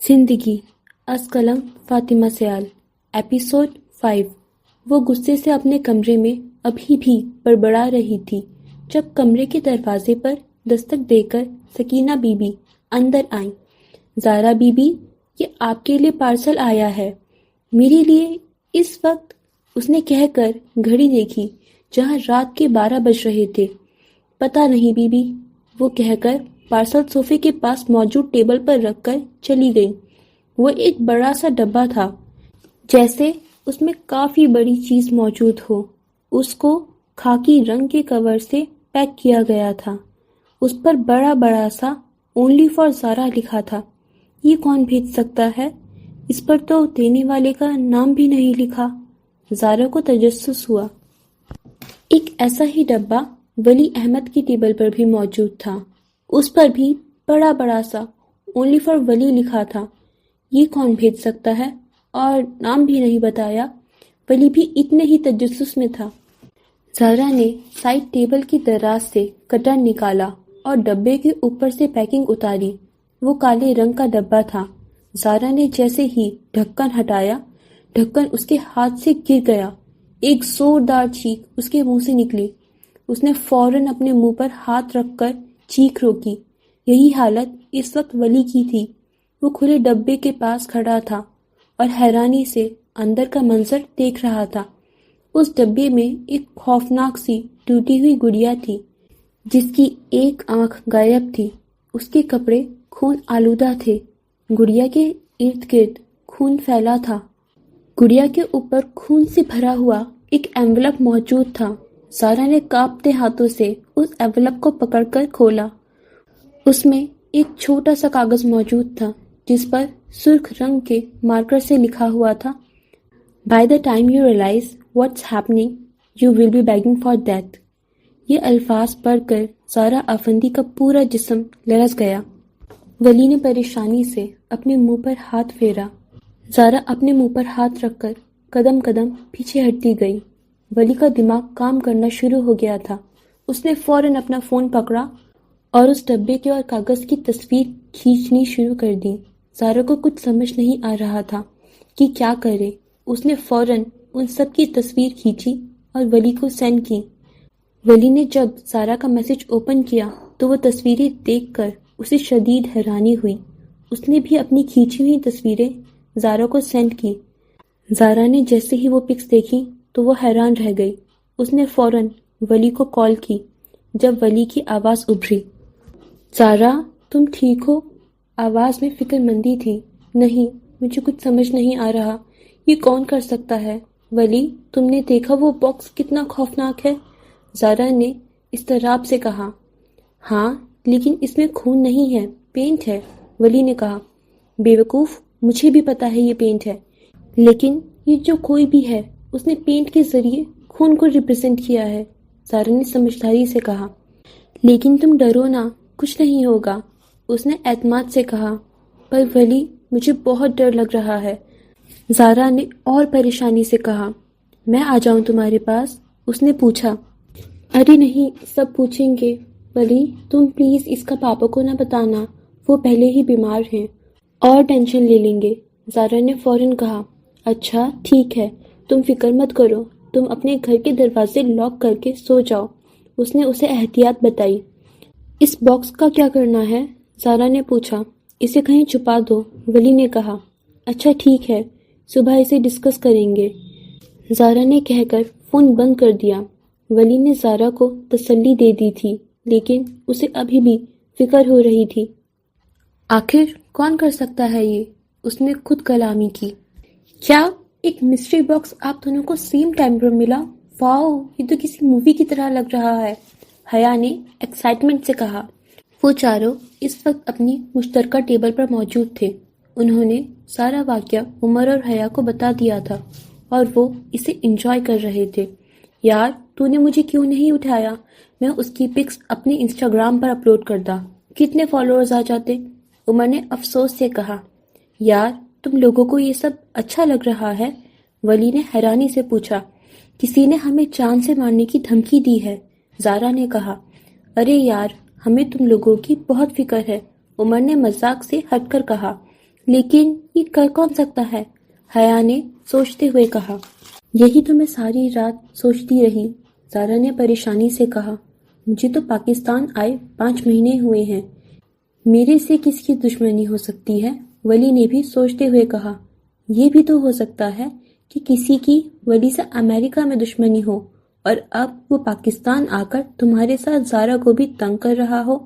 زندگی از قلم فاطمہ سیال ایپیسوڈ 5۔ وہ غصے سے اپنے کمرے میں ابھی بھی بڑبڑا رہی تھی جب کمرے کے دروازے پر دستک دے کر سکینہ بی بی اندر آئیں۔ زارا بی بی، یہ آپ کے لیے پارسل آیا ہے۔ میرے لیے اس وقت، اس نے کہہ کر گھڑی دیکھی جہاں رات کے 12 بج رہے تھے۔ پتہ نہیں بی بی، وہ کہہ کر پارسل صوفے کے پاس موجود ٹیبل پر رکھ کر چلی گئی۔ وہ ایک بڑا سا ڈبہ تھا، جیسے اس میں کافی بڑی چیز موجود ہو۔ اس کو خاکی رنگ کے کور سے پیک کیا گیا تھا۔ اس پر بڑا بڑا سا اونلی فار زارا لکھا تھا۔ یہ کون بھیج سکتا ہے؟ اس پر تو دینے والے کا نام بھی نہیں لکھا۔ زارا کو تجسس ہوا۔ ایک ایسا ہی ڈبہ ولی احمد کی ٹیبل پر بھی موجود تھا۔ اس پر بھی بڑا بڑا سا اونلی فار ولی لکھا تھا۔ یہ کون بھیج سکتا ہے؟ اور نام بھی نہیں بتایا۔ ولی بھی اتنے ہی تجسس میں تھا۔ زارا نے سائڈ ٹیبل کی دراز سے کٹر نکالا اور ڈبے کے اوپر سے پیکنگ اتاری۔ وہ کالے رنگ کا ڈبہ تھا۔ زارا نے جیسے ہی ڈھکن ہٹایا، ڈھکن اس کے ہاتھ سے گر گیا۔ ایک زوردار چیخ اس کے منہ سے نکلی۔ اس نے فوراً اپنے منہ پر ہاتھ رکھ کر چیخ روکی۔ یہی حالت اس وقت ولی کی تھی۔ وہ کھلے ڈبے کے پاس کھڑا تھا اور حیرانی سے اندر کا منظر دیکھ رہا تھا۔ اس ڈبے میں ایک خوفناک سی ٹوٹی ہوئی گڑیا تھی جس کی ایک آنکھ غائب تھی۔ اس کے کپڑے خون آلودہ تھے۔ گڑیا کے ارد گرد خون پھیلا تھا۔ گڑیا کے اوپر خون سے بھرا ہوا ایک انویلپ موجود تھا۔ زارا نے کانپتے ہاتھوں سے اس انویلپ کو پکڑ کر کھولا۔ اس میں ایک چھوٹا سا کاغذ موجود تھا جس پر سرخ رنگ کے مارکر سے لکھا ہوا تھا، "By the time you realize what's happening, you will be begging for death." یہ الفاظ پڑھ کر زارا افندی کا پورا جسم لرز گیا۔ ولی نے پریشانی سے اپنے منہ پر ہاتھ پھیرا۔ زارا اپنے منہ پر ہاتھ رکھ کر قدم قدم پیچھے ہٹتی گئی۔ ولی کا دماغ کام کرنا شروع ہو گیا تھا۔ اس نے فوراً اپنا فون پکڑا اور اس ڈبے کے اور کاغذ کی تصویر کھینچنی شروع کر دی۔ زارا کو کچھ سمجھ نہیں آ رہا تھا کہ کیا کرے۔ اس نے فوراً ان سب کی تصویر کھینچی اور ولی کو سینڈ کی۔ ولی نے جب زارا کا میسج اوپن کیا تو وہ تصویریں دیکھ کر اسے شدید حیرانی ہوئی۔ اس نے بھی اپنی کھینچی ہوئی تصویریں زارا کو سینڈ کی۔ زارا نے جیسے ہی وہ پکس دیکھی تو وہ حیران رہ گئی۔ اس نے فوراً ولی کو کال کی۔ جب ولی کی آواز ابھری، "زارا، تم ٹھیک ہو؟" آواز میں فکر مندی تھی۔ "نہیں، مجھے کچھ سمجھ نہیں آ رہا۔ یہ کون کر سکتا ہے؟ ولی، تم نے دیکھا وہ باکس کتنا خوفناک ہے؟" زارا نے اضطراب سے کہا۔ "ہاں، لیکن اس میں خون نہیں ہے، پینٹ ہے." ولی نے کہا۔ "بے وقوف، مجھے بھی پتا ہے یہ پینٹ ہے، لیکن یہ جو کوئی بھی ہے اس نے پینٹ کے ذریعے خون کو ریپرزینٹ کیا ہے." زارا نے سمجھداری سے کہا۔ "لیکن تم ڈرو نہ، کچھ نہیں ہوگا." اس نے اعتماد سے کہا۔ "پر ولی، مجھے بہت ڈر لگ رہا ہے." زارا نے اور پریشانی سے کہا۔ "میں آ جاؤں تمہارے پاس؟" اس نے پوچھا۔ "ارے نہیں، سب پوچھیں گے۔ ولی، تم پلیز اس کا پاپا کو نہ بتانا، وہ پہلے ہی بیمار ہیں اور ٹینشن لے لیں گے." زارا نے فوراً کہا۔ "اچھا، ٹھیک ہے، تم فکر مت کرو، تم اپنے گھر کے دروازے لاک کر کے سو جاؤ." اس نے اسے احتیاط بتائی۔ "اس باکس کا کیا کرنا ہے؟" زارا نے پوچھا۔ "اسے کہیں چھپا دو." ولی نے کہا۔ "اچھا ٹھیک ہے، صبح اسے ڈسکس کریں گے." زارا نے کہہ کر فون بند کر دیا۔ ولی نے زارا کو تسلی دے دی تھی، لیکن اسے ابھی بھی فکر ہو رہی تھی۔ آخر کون کر سکتا ہے یہ؟ اس نے خود کلامی کی۔ "کیا ایک مسٹری باکس آپ دونوں کو سیم ٹائم پر ملا؟ واؤ، یہ تو کسی مووی کی طرح لگ رہا ہے." حیا نے ایکسائٹمنٹ سے کہا۔ وہ چاروں اس وقت اپنی مشترکہ ٹیبل پر موجود تھے۔ انہوں نے سارا واقعہ عمر اور حیا کو بتا دیا تھا اور وہ اسے انجوائے کر رہے تھے۔ "یار، تو نے مجھے کیوں نہیں اٹھایا؟ میں اس کی پکس اپنے انسٹاگرام پر اپلوڈ کرتا، کتنے فالوورز آ جاتے." عمر نے افسوس سے کہا۔ "یار، تم لوگوں کو یہ سب اچھا لگ رہا ہے؟" ولی نے حیرانی سے پوچھا۔ "کسی نے ہمیں جان سے مارنے کی دھمکی دی ہے." زارا نے کہا۔ "ارے یار، ہمیں تم لوگوں کی بہت فکر ہے." عمر نے مذاق سے ہٹ کر کہا۔ لیکن یہ کر کون سکتا ہے؟ حیا نے سوچتے ہوئے کہا۔ یہی تو میں ساری رات سوچتی رہی، زارا نے پریشانی سے کہا۔ مجھے تو پاکستان آئے 5 مہینے ہوئے ہیں، میرے سے کس کی دشمنی ہو سکتی ہے؟ ولی نے بھی سوچتے ہوئے کہا۔ یہ بھی تو ہو سکتا ہے کہ کسی کی ولی سے امریکہ میں دشمنی ہو اور اب وہ پاکستان آ کر تمہارے ساتھ زارا کو بھی تنگ کر رہا ہو۔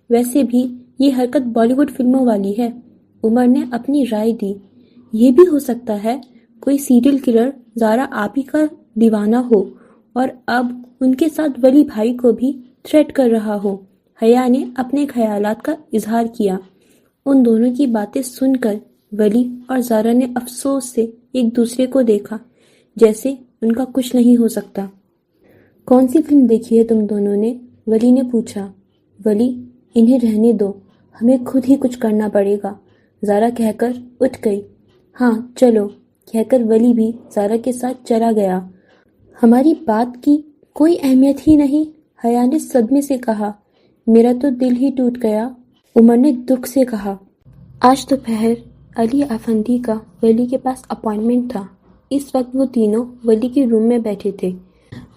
ویسے بھی یہ حرکت بالی ووڈ فلموں والی ہے۔ عمر نے اپنی رائے دی۔ یہ بھی ہو سکتا ہے کوئی سیریل کلر زارا آپ ہی کا دیوانہ ہو اور اب ان کے ساتھ ولی بھائی کو بھی تھریٹ کر رہا ہو۔ حیا نے اپنے خیالات کا اظہار کیا۔ ان دونوں کی باتیں سن کر ولی اور زارا نے افسوس سے ایک دوسرے کو دیکھا، جیسے ان کا کچھ نہیں ہو سکتا۔ کون سی فلم دیکھی ہے تم دونوں نے؟ ولی نے پوچھا۔ ولی، انہیں رہنے دو، ہمیں خود ہی کچھ کرنا پڑے گا، زارا کہہ کر اٹھ گئی۔ ہاں چلو، کہہ کر ولی بھی زارا کے ساتھ چلا گیا۔ ہماری بات کی کوئی اہمیت ہی نہیں، حیا نے صدمے سے کہا۔ میرا تو دل ہی ٹوٹ گیا، عمر نے دکھ سے کہا۔ آج دوپہر علی افندی کا ولی کے پاس اپائنٹمنٹ تھا۔ اس وقت وہ تینوں ولی کے روم میں بیٹھے تھے۔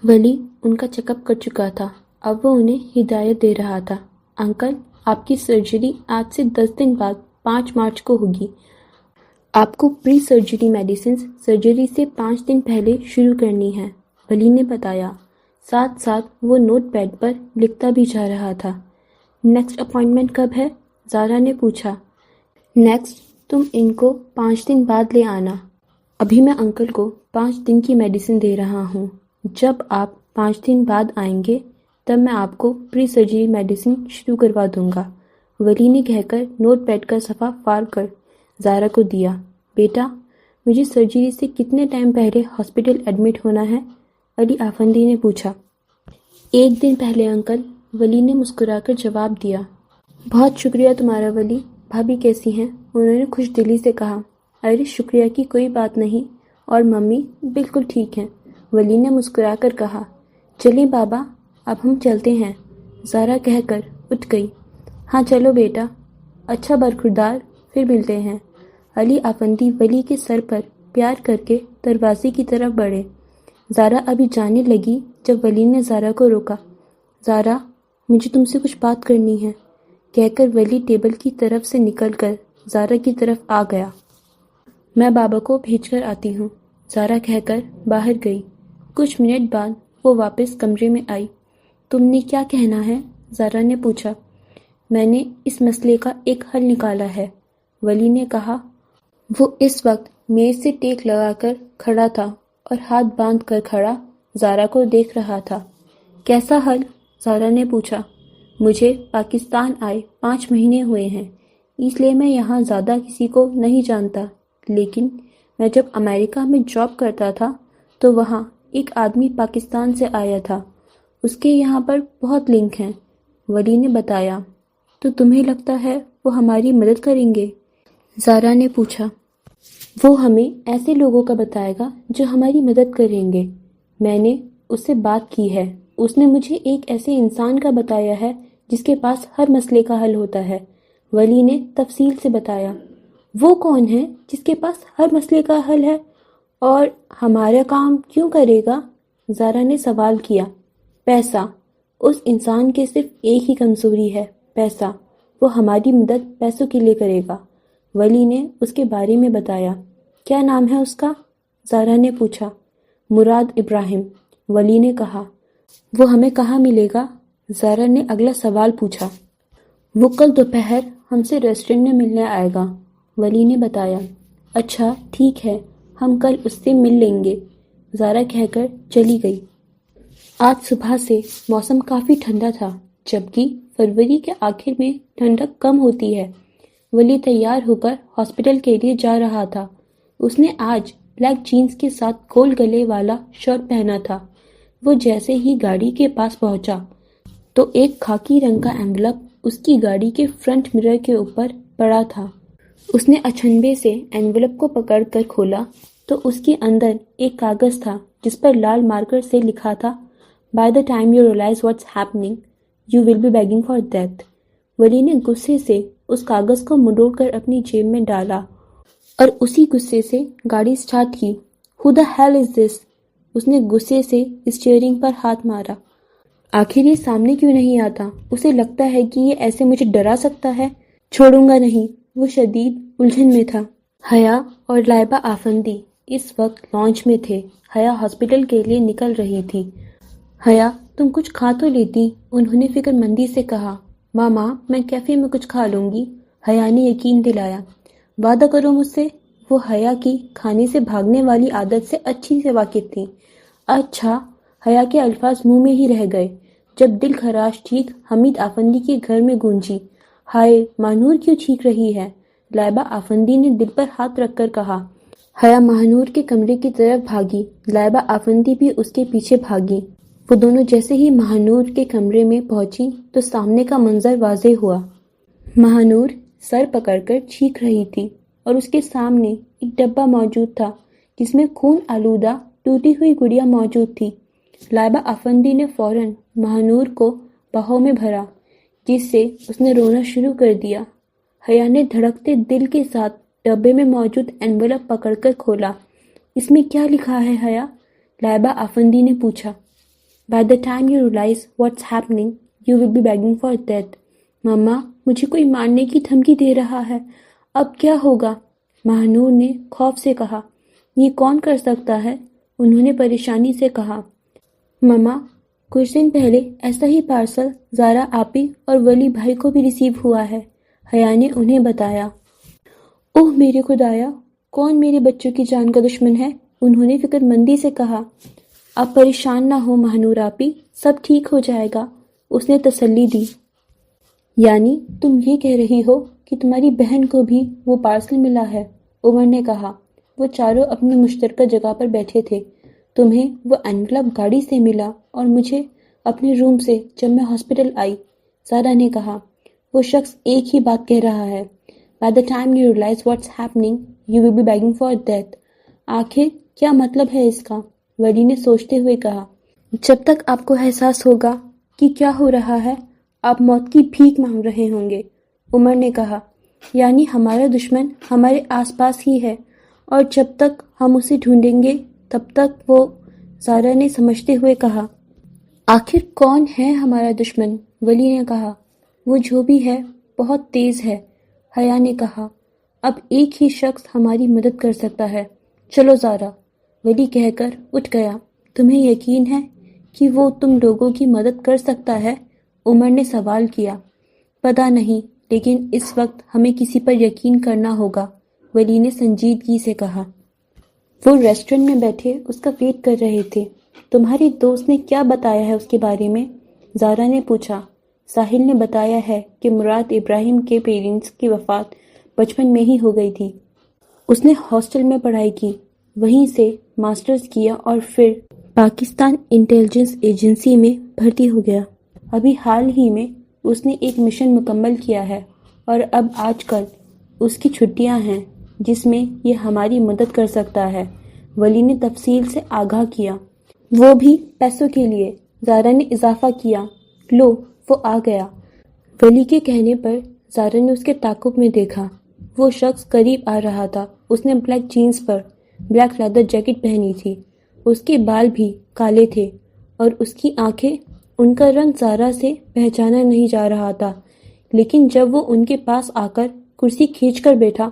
ولی ان کا چیک اپ کر چکا تھا، اب وہ انہیں ہدایت دے رہا تھا۔ انکل، آپ کی سرجری آج سے 10 دن بعد 5 مارچ کو ہوگی۔ آپ کو پری سرجری میڈیسنز سرجری سے 5 دن پہلے شروع کرنی ہے، ولی نے بتایا۔ ساتھ ساتھ وہ نوٹ پیڈ پر لکھتا بھی جا رہا تھا۔ نیکسٹ اپائنٹمنٹ کب ہے؟ زارا نے پوچھا۔ نیکسٹ تم ان کو 5 دن بعد لے آنا۔ ابھی میں انکل کو 5 دن کی میڈیسن دے رہا ہوں، جب آپ 5 دن بعد آئیں گے تب میں آپ کو پری سرجری میڈیسن شروع کروا دوں گا، ولی نے کہہ کر نوٹ پیڈ کا صفحہ فار کر زارا کو دیا۔ بیٹا، مجھے سرجری سے کتنے ٹائم پہلے ہاسپٹل ایڈمٹ ہونا ہے؟ علی آفندی نے پوچھا۔ 1 دن پہلے انکل، ولی نے مسکرا کر جواب دیا۔ بہت شکریہ تمہارا ولی، بھابھی کیسی ہیں؟ انہوں نے خوش دلی سے کہا۔ ارے شکریہ کی کوئی بات نہیں، اور ممی بالکل ٹھیک ہیں، ولی نے مسکرا کر کہا۔ چلیں بابا، اب ہم چلتے ہیں، زارا کہہ کر اٹھ گئی۔ ہاں چلو بیٹا۔ اچھا برخوردار، پھر ملتے ہیں۔ علی آفندی ولی کے سر پر پیار کر کے دروازے کی طرف بڑھے۔ زارا ابھی جانے لگی جب ولی نے زارا کو روکا۔ زارا، مجھے تم سے کچھ بات کرنی ہے، کہہ کر ولی ٹیبل کی طرف سے نکل کر زارا کی طرف آ گیا۔ میں بابا کو بھیج کر آتی ہوں، زارا کہہ کر باہر گئی۔ کچھ منٹ بعد وہ واپس کمرے میں آئی۔ تم نے کیا کہنا ہے؟ زارا نے پوچھا۔ میں نے اس مسئلے کا ایک حل نکالا ہے، ولی نے کہا۔ وہ اس وقت میز سے ٹیک لگا کر کھڑا تھا اور ہاتھ باندھ کر کھڑا زارا کو دیکھ رہا تھا۔ کیسا حل؟ زارا نے پوچھا۔ مجھے پاکستان آئے 5 مہینے ہوئے ہیں، اس لیے میں یہاں زیادہ کسی کو نہیں جانتا، لیکن میں جب امریکہ میں جاب کرتا تھا تو وہاں ایک آدمی پاکستان سے آیا تھا، اس کے یہاں پر بہت لنک ہیں، ولی نے بتایا۔ تو تمہیں لگتا ہے وہ ہماری مدد کریں گے؟ زارا نے پوچھا۔ وہ ہمیں ایسے لوگوں کا بتائے گا جو ہماری مدد کریں گے۔ میں نے اس سے بات کی ہے، اس نے مجھے ایک ایسے انسان کا بتایا ہے جس کے پاس ہر مسئلے کا حل ہوتا ہے، ولی نے تفصیل سے بتایا۔ وہ کون ہے جس کے پاس ہر مسئلے کا حل ہے اور ہمارا کام کیوں کرے گا؟ زارا نے سوال کیا۔ پیسہ، اس انسان کے صرف ایک ہی کمزوری ہے، پیسہ، وہ ہماری مدد پیسوں کے لیے کرے گا، ولی نے اس کے بارے میں بتایا۔ کیا نام ہے اس کا؟ زارا نے پوچھا۔ مراد ابراہیم، ولی نے کہا۔ وہ ہمیں کہاں ملے گا؟ زارا نے اگلا سوال پوچھا۔ وہ کل دوپہر ہم سے ریسٹورنٹ میں ملنے آئے گا، ولی نے بتایا۔ اچھا ٹھیک ہے، ہم کل اس سے مل لیں گے، زارا کہہ کر چلی گئی۔ آج صبح سے موسم کافی ٹھنڈا تھا، جبکہ فروری کے آخر میں ٹھنڈک کم ہوتی ہے۔ ولی تیار ہو کر ہاسپٹل کے لیے جا رہا تھا۔ اس نے آج بلیک جینز کے ساتھ گول گلے والا شرٹ پہنا تھا۔ وہ جیسے ہی گاڑی کے پاس پہنچا تو ایک خاکی رنگ کا اینولپ اس کی گاڑی کے فرنٹ مرر کے اوپر پڑا تھا۔ اس نے اچنبے سے اینولپ کو پکڑ کر کھولا تو اس کے اندر ایک کاغذ تھا جس پر لال مارکر سے لکھا تھا، "By the time you realize what's happening, you will be begging for death." ولی نے غصے سے اس کاغذ کو مروڑ کر اپنی جیب میں ڈالا اور اسی غصے سے گاڑی سٹارٹ کی۔ Who the hell is this؟ اس نے غصے سے اسٹیئرنگ پر ہاتھ مارا۔ آخر یہ سامنے کیوں نہیں آتا؟ اسے لگتا ہے کہ یہ ایسے مجھے ڈرا سکتا ہے۔ چھوڑوں گا نہیں۔ وہ شدید الجھن میں تھا۔ حیا اور لائبہ آفندی اس وقت لانچ میں تھے۔ حیا ہاسپٹل کے لیے نکل رہی تھی۔ حیا تم کچھ کھا تو لیتی، انہوں نے فکر مندی سے کہا۔ ماما میں کیفے میں کچھ کھا لوں گی، حیا نے یقین دلایا۔ وعدہ کرو مجھ سے۔ وہ حیا کی کھانے سے بھاگنے والی عادت سے اچھی سے واقف تھی۔ اچھا، حیا کے الفاظ منہ میں ہی رہ گئے جب دل خراش چیخ حمید آفندی کے گھر میں گونجی۔ ہائے ماہنور کیوں چیخ رہی ہے؟ لائبہ آفندی نے دل پر ہاتھ رکھ کر کہا۔ حیا ماہنور کے کمرے کی طرف بھاگی، لائبہ آفندی بھی اس کے پیچھے بھاگی۔ وہ دونوں جیسے ہی ماہنور کے کمرے میں پہنچی تو سامنے کا منظر واضح ہوا۔ ماہنور سر پکڑ کر چیخ رہی تھی اور اس کے سامنے ایک ڈبہ موجود تھا جس میں خون آلودہ ٹوٹی ہوئی گڑیا موجود تھی۔ لائبہ آفندی نے فوراً ماہنور کو باہوں میں بھرا جس سے اس نے رونا شروع کر دیا۔ حیا نے دھڑکتے دل کے ساتھ ڈبے میں موجود انویلپ پکڑ کر کھولا۔ اس میں کیا لکھا ہے حیا؟ لائبہ آفندی نے پوچھا۔ By the time you realize what's happening, you will be begging for death. ماما مجھے کوئی مارنے کی دھمکی دے رہا ہے، اب کیا ہوگا؟ ماہنور نے خوف سے کہا۔ یہ کون کر سکتا ہے؟ انہوں نے پریشانی سے کہا۔ ماما کچھ دن پہلے ایسا ہی پارسل زارا آپی اور ولی بھائی کو بھی ریسیو ہوا ہے، حیا نے انہیں بتایا۔ اوہ میرے خدایا، کون میرے بچوں کی جان کا دشمن ہے؟ انہوں نے فکر مندی سے کہا۔ آپ پریشان نہ ہو ماہنور آپی، سب ٹھیک ہو جائے گا، اس نے تسلی دی۔ یعنی تم یہ کہہ رہی ہو کہ تمہاری بہن کو بھی وہ پارسل ملا ہے؟ عمر نے کہا۔ وہ چاروں اپنی مشترکہ جگہ پر بیٹھے تھے۔ تمہیں وہ انویلپ گاڑی سے ملا اور مجھے اپنے روم سے جب میں ہاسپٹل آئی، زارا نے کہا۔ وہ شخص ایک ہی بات کہہ رہا ہے۔ By the time you realize what's happening, you will be begging for death. آخر کیا مطلب ہے اس کا؟ ولی نے سوچتے ہوئے کہا۔ جب تک آپ کو احساس ہوگا کہ کیا ہو رہا ہے، آپ موت کی بھیک مانگ رہے ہوں گے، عمر نے کہا۔ یعنی ہمارا دشمن ہمارے آس پاس ہی ہے اور جب تک ہم اسے ڈھونڈیں گے تب تک وہ، زارا نے سمجھتے ہوئے کہا۔ آخر کون ہے ہمارا دشمن؟ ولی نے کہا۔ وہ جو بھی ہے بہت تیز ہے، حیا نے کہا۔ اب ایک ہی شخص ہماری مدد کر سکتا ہے، چلو زارا، ولی کہہ کر اٹھ گیا۔ تمہیں یقین ہے کہ وہ تم لوگوں کی مدد کر سکتا ہے؟ عمر نے سوال کیا۔ پتہ نہیں، لیکن اس وقت ہمیں کسی پر یقین کرنا ہوگا، ولی نے سنجیدگی سے کہا۔ وہ ریسٹورنٹ میں بیٹھے اس کا ویٹ کر رہے تھے۔ تمہاری دوست نے کیا بتایا ہے اس کے بارے میں؟ زارا نے پوچھا۔ ساحل نے بتایا ہے کہ مراد ابراہیم کے پیرنٹس کی وفات بچپن میں ہی ہو گئی تھی۔ اس نے ہاسٹل میں پڑھائی کی، وہیں سے ماسٹرز کیا اور پھر پاکستان انٹیلیجنس ایجنسی میں بھرتی ہو گیا۔ ابھی حال ہی میں اس نے ایک مشن مکمل کیا ہے اور اب آج کل اس کی چھٹیاں ہیں جس میں یہ ہماری مدد کر سکتا ہے، ولی نے تفصیل سے آگاہ کیا۔ وہ بھی پیسوں کے لیے، زارا نے اضافہ کیا۔ لو وہ آ گیا۔ ولی کے کہنے پر زارا نے اس کے تعاقب میں دیکھا۔ وہ شخص قریب آ رہا تھا۔ اس نے بلیک جینز پر بلیک لیدر جیکٹ پہنی تھی۔ اس کے بال بھی کالے تھے اور اس کی آنکھیں، ان کا رنگ زارا سے پہچانا نہیں جا رہا تھا، لیکن جب وہ ان کے پاس آ کر کرسی کھینچ کر بیٹھا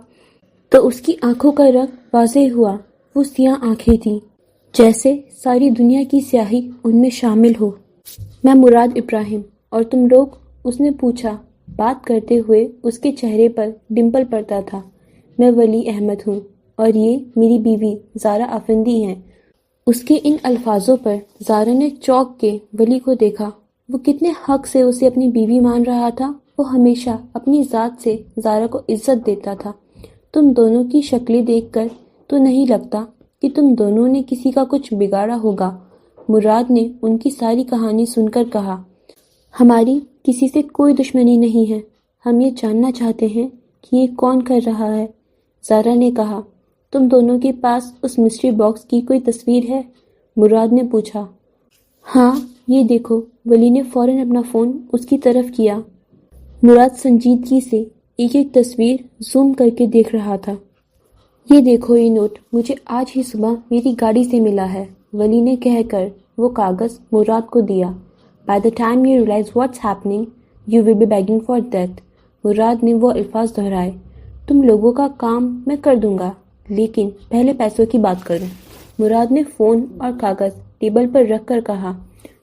تو اس کی آنکھوں کا رنگ واضح ہوا۔ وہ سیاہ آنکھیں تھیں، جیسے ساری دنیا کی سیاہی ان میں شامل ہو۔ میں مراد ابراہیم، اور تم لوگ؟ اس نے پوچھا، بات کرتے ہوئے اس کے چہرے پر ڈمپل پڑتا تھا۔ میں ولی احمد ہوں اور یہ میری بیوی زارا آفندی ہیں۔ اس کے ان الفاظوں پر زارا نے چونک کے ولی کو دیکھا۔ وہ کتنے حق سے اسے اپنی بیوی مان رہا تھا۔ وہ ہمیشہ اپنی ذات سے زارا کو عزت دیتا تھا۔ تم دونوں کی شکلیں دیکھ کر تو نہیں لگتا کہ تم دونوں نے کسی کا کچھ بگاڑا ہوگا، مراد نے ان کی ساری کہانی سن کر کہا۔ ہماری کسی سے کوئی دشمنی نہیں ہے، ہم یہ جاننا چاہتے ہیں کہ یہ کون کر رہا ہے، زارا نے کہا۔ تم دونوں کے پاس اس مسٹری باکس کی کوئی تصویر ہے؟ مراد نے پوچھا۔ ہاں یہ دیکھو، ولی نے فوراً اپنا فون اس کی طرف کیا۔ مراد سنجیدگی سے ایک ایک تصویر زوم کر کے دیکھ رہا تھا۔ یہ دیکھو یہ نوٹ مجھے آج ہی صبح میری گاڑی سے ملا ہے، ولی نے کہہ کر وہ کاغذ مراد کو دیا۔ By the time you realize what's happening, you will be begging for death۔ مراد نے وہ الفاظ دہرائے۔ تم لوگوں کا کام میں کر دوں گا، لیکن پہلے پیسوں کی بات کروں۔ مراد نے فون اور کاغذ ٹیبل پر رکھ کر کہا۔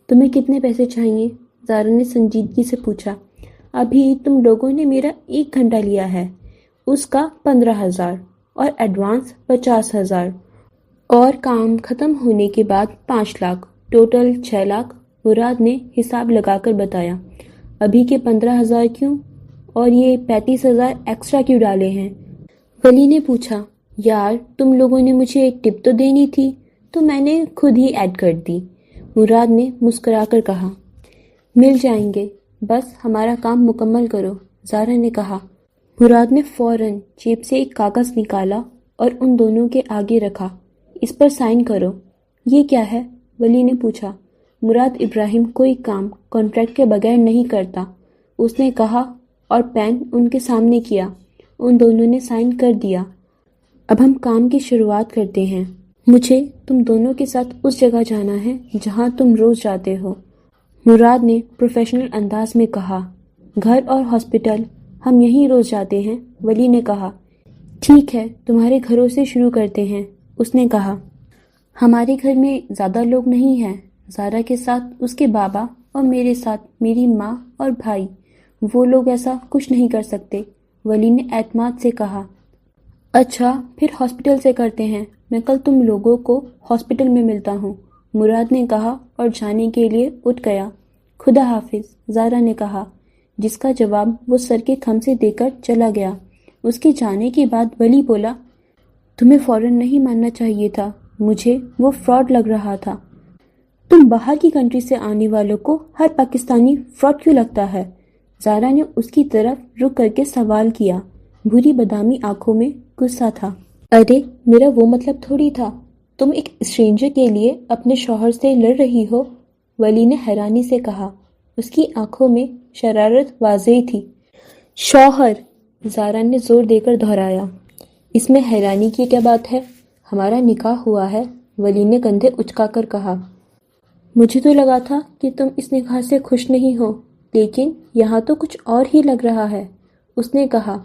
تمہیں کتنے پیسے چاہیے؟ زارا نے سنجیدگی سے پوچھا۔ ابھی تم لوگوں نے میرا 1 گھنٹہ لیا ہے، اس کا 15,000 اور ایڈوانس 50,000 اور کام ختم ہونے کے بعد 5 لاکھ، ٹوٹل 6 لاکھ۔ مراد نے حساب لگا کر بتایا۔ ابھی کے 15,000 کیوں اور یہ 35,000 ایکسٹرا کیوں ڈالے ہیں؟ ولی نے پوچھا۔ یار تم لوگوں نے مجھے ایک ٹپ تو دینی تھی، تو میں نے خود ہی ایڈ کر دی، مراد نے مسکرا کر کہا۔ مل جائیں گے، بس ہمارا کام مکمل کرو، زارا نے کہا۔ مراد نے فوراً جیب سے ایک کاغذ نکالا اور ان دونوں کے آگے رکھا۔ اس پر سائن کرو۔ یہ کیا ہے؟ ولی نے پوچھا۔ مراد ابراہیم کوئی کام کانٹریکٹ کے بغیر نہیں کرتا، اس نے کہا اور پین ان کے سامنے کیا۔ ان دونوں نے سائن کر دیا۔ اب ہم کام کی شروعات کرتے ہیں۔ مجھے تم دونوں کے ساتھ اس جگہ جانا ہے جہاں تم روز جاتے ہو، مراد نے پروفیشنل انداز میں کہا۔ گھر اور ہاسپٹل ہم یہیں روز جاتے ہیں، ولی نے کہا۔ ٹھیک ہے، تمہارے گھروں سے شروع کرتے ہیں، اس نے کہا۔ ہمارے گھر میں زیادہ لوگ نہیں ہیں، زارا کے ساتھ اس کے بابا اور میرے ساتھ میری ماں اور بھائی، وہ لوگ ایسا کچھ نہیں کر سکتے، ولی نے اعتماد سے کہا۔ اچھا پھر ہاسپٹل سے کرتے ہیں، میں کل تم لوگوں کو ہاسپٹل میں ملتا ہوں، مراد نے کہا اور جانے کے لیے اٹھ گیا۔ خدا حافظ، زارا نے کہا، جس کا جواب وہ سر کے خم سے دے کر چلا گیا۔ اس کے جانے کے بعد ولی بولا، تمہیں فوراً نہیں ماننا چاہیے تھا، مجھے وہ فراڈ لگ رہا تھا۔ تم باہر کی کنٹری سے آنے والوں کو ہر پاکستانی فراڈ کیوں لگتا ہے؟ زارا نے اس کی طرف رک کر کے سوال کیا۔ بھوری بادامی آنکھوں میں غصہ تھا۔ ارے میرا وہ مطلب تھوڑی تھا، تم ایک اسٹرینجر کے لیے اپنے شوہر سے لڑ رہی ہو، ولی نے حیرانی سے کہا۔ اس کی آنکھوں میں شرارت واضح تھی۔ شوہر، زارا نے زور دے کر دہرایا۔ اس میں حیرانی کی کیا بات ہے؟ ہمارا نکاح ہوا ہے، ولی نے کندھے اچکا کر کہا۔ مجھے تو لگا تھا کہ تم اس نکاح سے خوش نہیں ہو، لیکن یہاں تو کچھ اور ہی لگ رہا ہے، اس نے کہا۔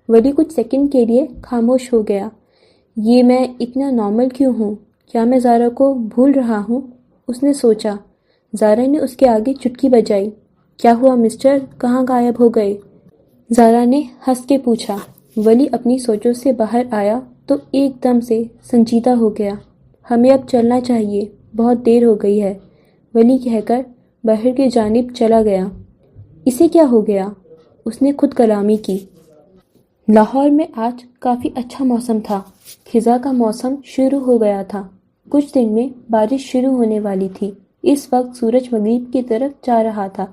ولی کچھ سیکنڈ کے لیے خاموش ہو گیا۔ یہ میں اتنا نارمل کیوں ہوں؟ کیا میں زارا کو بھول رہا ہوں؟ اس نے سوچا۔ زارا نے اس کے آگے چٹکی بجائی۔ کیا ہوا مسٹر، کہاں غائب ہو گئے؟ زارا نے ہنس کے پوچھا۔ ولی اپنی سوچوں سے باہر آیا تو ایک دم سے سنجیدہ ہو گیا۔ ہمیں اب چلنا چاہیے، بہت دیر ہو گئی ہے، ولی کہہ کر باہر کی جانب چلا گیا۔ اسے کیا ہو گیا؟ اس نے خود کلامی کی۔ لاہور میں آج کافی اچھا موسم تھا، خزاں کا موسم شروع ہو گیا تھا، کچھ دن میں بارش شروع ہونے والی تھی۔ اس وقت سورج مغرب کی طرف جا رہا تھا،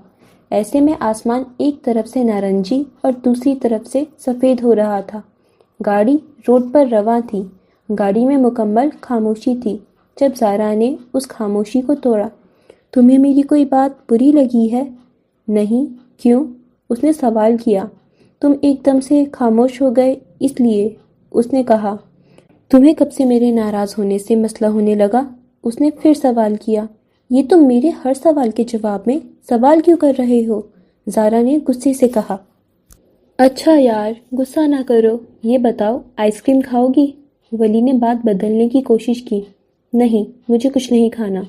ایسے میں آسمان ایک طرف سے نارنجی اور دوسری طرف سے سفید ہو رہا تھا۔ گاڑی روڈ پر رواں تھی، گاڑی میں مکمل خاموشی تھی۔ جب زارا نے اس خاموشی کو توڑا، تمہیں میری کوئی بات بری لگی ہے؟ نہیں، کیوں؟ اس نے سوال کیا۔ تم ایک دم سے خاموش ہو گئے اس لیے، اس نے کہا۔ تمہیں کب سے میرے ناراض ہونے سے مسئلہ ہونے لگا؟ اس نے پھر سوال کیا۔ یہ تم میرے ہر سوال کے جواب میں سوال کیوں کر رہے ہو؟ زارا نے غصے سے کہا۔ اچھا یار غصہ نہ کرو، یہ بتاؤ آئس کریم کھاؤ گی؟ ولی نے بات بدلنے کی کوشش کی۔ نہیں، مجھے کچھ نہیں کھانا،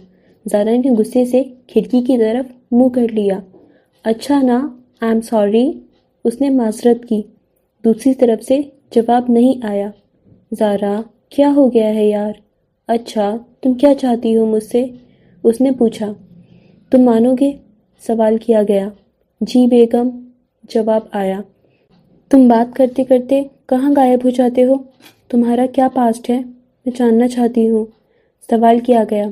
زارا نے غصے سے کھڑکی کی طرف منہ کر لیا۔ اچھا نا، آئی ایم سوری، اس نے معذرت کی۔ دوسری طرف سے جواب نہیں آیا۔ زارا کیا ہو گیا ہے یار؟ اچھا تم کیا چاہتی ہو مجھ سے؟ اس نے پوچھا۔ تم مانو گے؟ سوال کیا گیا۔ جی بیگم، جواب آیا۔ تم بات کرتے کرتے کہاں غائب ہو جاتے ہو؟ تمہارا کیا پاسٹ ہے؟ میں جاننا چاہتی ہوں، سوال کیا گیا۔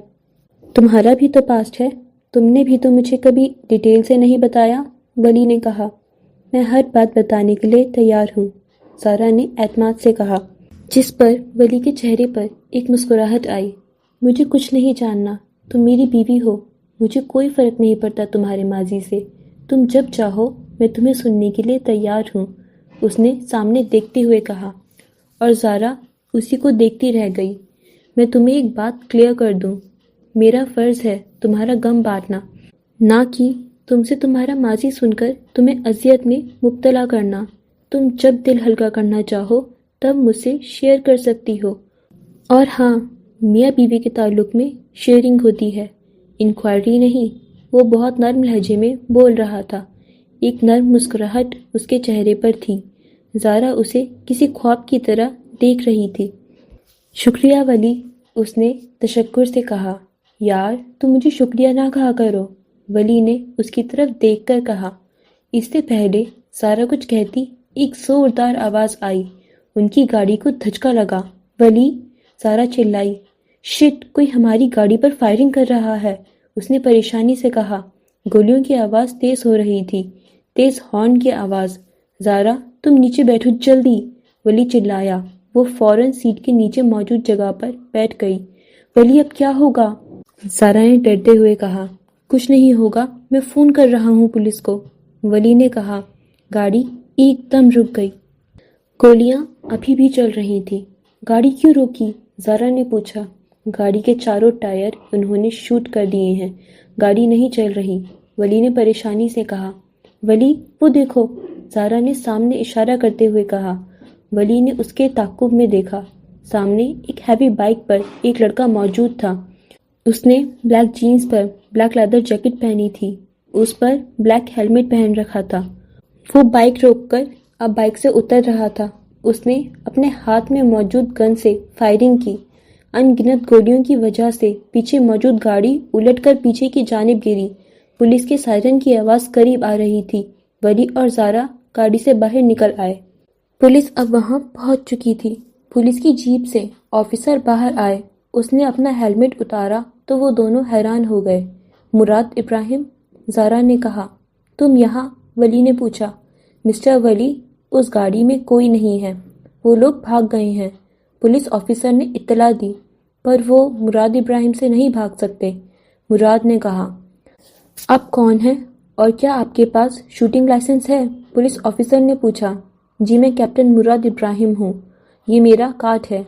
تمہارا بھی تو پاسٹ ہے، تم نے بھی تو مجھے کبھی ڈیٹیل سے نہیں بتایا، ولی نے کہا۔ میں ہر بات بتانے کے لیے تیار ہوں، زارا نے اعتماد سے کہا، جس پر ولی کے چہرے پر ایک مسکراہٹ آئی۔ مجھے کچھ نہیں جاننا، تم میری بیوی ہو، مجھے کوئی فرق نہیں پڑتا تمہارے ماضی سے، تم جب چاہو میں تمہیں سننے کے لیے تیار ہوں، اس نے سامنے دیکھتے ہوئے کہا، اور زارا اسی کو دیکھتی رہ گئی۔ میں تمہیں ایک بات کلیئر کر دوں، میرا فرض ہے تمہارا غم بانٹنا، نہ کہ تم سے تمہارا ماضی سن کر تمہیں اذیت میں مبتلا کرنا۔ تم جب دل ہلکا کرنا چاہو تب مجھ سے شیئر کر سکتی ہو۔ اور ہاں، میاں بیوی کے تعلق میں شیئرنگ ہوتی ہے، انکوائری نہیں۔ وہ بہت نرم لہجے میں بول رہا تھا، ایک نرم مسکراہٹ اس کے چہرے پر تھی۔ زارا اسے کسی خواب کی طرح دیکھ رہی تھی۔ شکریہ ولی، اس نے تشکر سے کہا۔ یار تم مجھے شکریہ نہ کہا کرو، ولی نے اس کی طرف دیکھ کر کہا۔ اس سے پہلے زارا کچھ کہتی ایک زوردار آواز آئی، ان کی گاڑی کو دھچکا لگا۔ ولی، زارا چلائی، شٹ، کوئی ہماری گاڑی پر فائرنگ کر رہا ہے، اس نے پریشانی سے کہا۔ گولیوں کی آواز تیز ہو رہی تھی، تیز ہارن کی آواز۔ زارا تم نیچے بیٹھو جلدی، ولی چلایا۔ وہ فوراً سیٹ کے نیچے موجود جگہ پر بیٹھ گئی۔ ولی اب کیا ہوگا؟ زارا نے ڈرتے ہوئے کہا۔ کچھ نہیں ہوگا، میں فون کر رہا ہوں پولیس کو، ولی نے کہا۔ گاڑی ایک دم رک گئی۔ گولیاں ابھی بھی چل رہی تھیں۔ گاڑی کیوں روکی؟ زارا نے پوچھا۔ گاڑی کے چاروں ٹائر انہوں نے شوٹ کر دیے ہیں، گاڑی نہیں چل رہی، ولی نے پریشانی سے کہا۔ ولی وہ دیکھو، زارا نے سامنے اشارہ کرتے ہوئے کہا۔ ولی نے اس کے تعاقب میں دیکھا۔ سامنے ایک ہیوی بائک پر ایک لڑکا موجود تھا۔ اس نے بلیک جینز پر بلیک لیدر جیکٹ پہنی تھی، اس پر بلیک ہیلمٹ پہن رکھا تھا۔ وہ بائک روک کر اب بائک سے اتر رہا تھا۔ اس نے اپنے ہاتھ میں موجود گن سے فائرنگ کی۔ ان گنت گولیوں کی وجہ سے پیچھے موجود گاڑی الٹ کر پیچھے کی جانب گری۔ پولیس کے سائرن کی آواز قریب آ رہی تھی۔ ولی اور زارا گاڑی سے باہر نکل آئے۔ پولیس اب وہاں پہنچ چکی تھی۔ پولیس کی جیپ سے آفیسر باہر آئے۔ اس نے اپنا ہیلمٹ اتارا تو وہ دونوں حیران ہو گئے۔ مراد ابراہیم، زارا نے کہا۔ تم یہاں؟ ولی نے پوچھا۔ مسٹر ولی، اس گاڑی میں کوئی نہیں ہے، وہ لوگ بھاگ گئے ہیں، پولیس آفیسر نے اطلاع دی۔ پر وہ مراد ابراہیم سے نہیں بھاگ سکتے، مراد نے کہا۔ آپ کون ہیں اور کیا آپ کے پاس شوٹنگ لائسنس ہے؟ پولیس آفیسر نے پوچھا۔ جی میں کیپٹن مراد ابراہیم ہوں، یہ میرا کارڈ ہے۔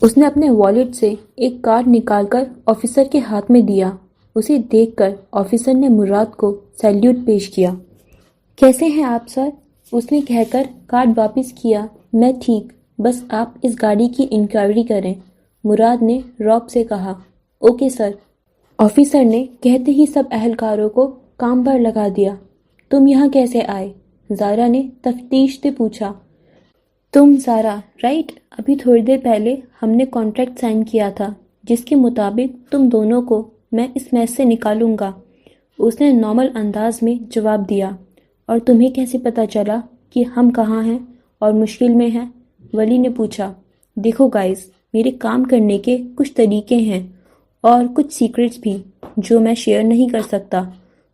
اس نے اپنے والیٹ سے ایک کارڈ نکال کر آفیسر کے ہاتھ میں دیا۔ اسے دیکھ کر آفیسر نے مراد کو سیلیوٹ پیش کیا۔ کیسے ہیں آپ سر؟ اس نے کہہ کر کارڈ واپس کیا۔ میں ٹھیک، بس آپ اس گاڑی کی انکوائری کریں، مراد نے رعب سے کہا۔ اوکے سر، آفیسر نے کہتے ہی سب اہلکاروں کو کام پر لگا دیا۔ تم یہاں کیسے آئے؟ زارا نے تفتیش سے پوچھا۔ تم زارا رائٹ؟ ابھی تھوڑی دیر پہلے ہم نے کانٹریکٹ سائن کیا تھا جس کے مطابق تم دونوں کو میں اس میس سے نکالوں گا، اس نے نارمل انداز میں جواب دیا۔ اور تمہیں کیسے پتا چلا کہ ہم کہاں ہیں اور مشکل میں ہیں؟ ولی نے پوچھا۔ دیکھو گائز، میرے کام کرنے کے کچھ طریقے ہیں اور کچھ سیکرٹس بھی جو میں شیئر نہیں کر سکتا،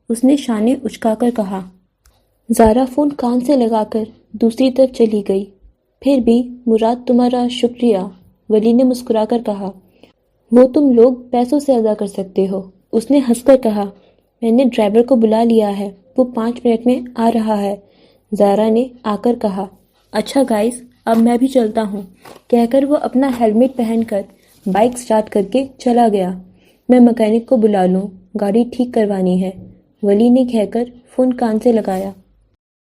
اس نے شانے اچکا کر کہا۔ زارا فون کان سے لگا کر دوسری طرف چلی گئی۔ پھر بھی مراد تمہارا شکریہ، ولی نے مسکرا کر کہا۔ وہ تم لوگ پیسوں سے ادا کر سکتے ہو، اس نے ہنس کر کہا۔ میں نے ڈرائیور کو بلا لیا ہے، وہ 5 منٹ میں آ رہا ہے، زارا نے آ کر کہا۔ اچھا گائز، اب میں بھی چلتا ہوں، کہہ کر وہ اپنا ہیلمٹ پہن کر بائک سٹارٹ کر کے چلا گیا۔ میں مکینک کو بلا لوں، گاڑی ٹھیک کروانی ہے، ولی نے کہہ کر فون کان سے لگایا۔